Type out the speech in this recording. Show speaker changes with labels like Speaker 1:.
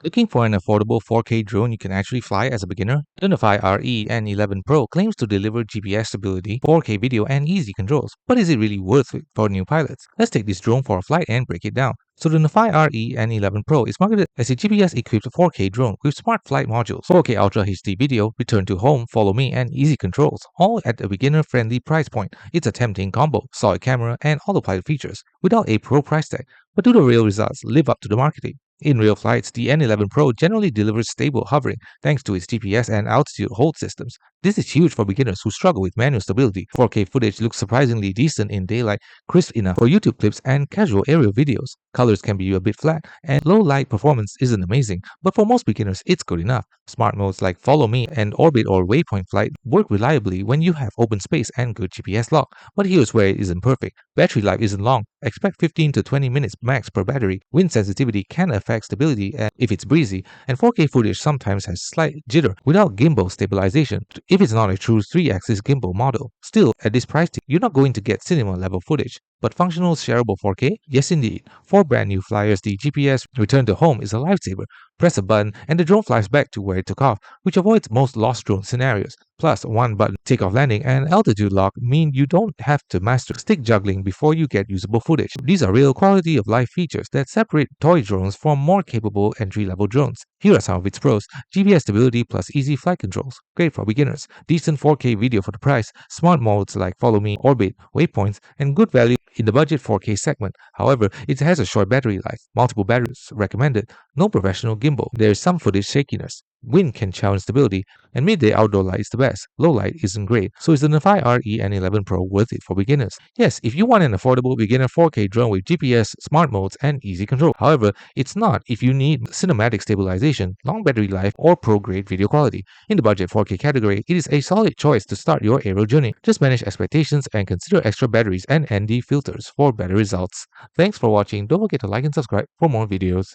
Speaker 1: Looking for an affordable 4K drone you can actually fly as a beginner? The NafyRE N11 Pro claims to deliver GPS stability, 4K video, and easy controls. But is it really worth it for new pilots? Let's take this drone for a flight and break it down. So the NafyRE N11 Pro is marketed as a GPS-equipped 4K drone with smart flight modules, 4K Ultra HD video, return to home, follow me, and easy controls, all at a beginner-friendly price point. It's a tempting combo, solid camera, and autopilot features, without a pro price tag. But do the real results live up to the marketing? In real flights, the N11 Pro generally delivers stable hovering thanks to its GPS and altitude hold systems. This is huge for beginners who struggle with manual stability. 4K footage looks surprisingly decent in daylight, crisp enough for YouTube clips and casual aerial videos. Colors can be a bit flat, and low light performance isn't amazing, but for most beginners, it's good enough. Smart modes like Follow Me and Orbit or Waypoint Flight work reliably when you have open space and good GPS lock. But here's where it isn't perfect. Battery life isn't long. Expect 15 to 20 minutes max per battery. Wind sensitivity can affect stability if it's breezy, and 4K footage sometimes has slight jitter without gimbal stabilization if it's not a true 3-axis gimbal model. Still, at this price tag, you're not going to get cinema level footage. But functional shareable 4K? Yes indeed. For brand new flyers, the GPS return to home is a lifesaver. Press a button and the drone flies back to where it took off, which avoids most lost drone scenarios. Plus, one button takeoff landing and altitude lock mean you don't have to master stick juggling before you get usable footage. These are real quality of life features that separate toy drones from more capable entry-level drones. Here are some of its pros: GPS stability plus easy flight controls, great for beginners, decent 4K video for the price, smart modes like Follow Me, Orbit, Waypoints, and good value in the budget 4K segment. However, it has a short battery life, multiple batteries recommended, no professional gimbal. There is some footage shakiness. Wind can challenge stability, and midday outdoor light is the best. Low light isn't great, so is the NafyRE N11 Pro worth it for beginners? Yes, if you want an affordable beginner 4K drone with GPS, smart modes, and easy control. However, it's not if you need cinematic stabilization, long battery life, or pro-grade video quality. In the budget 4K category, it is a solid choice to start your aerial journey. Just manage expectations and consider extra batteries and ND filters for better results. Thanks for watching. Don't forget to like and subscribe for more videos.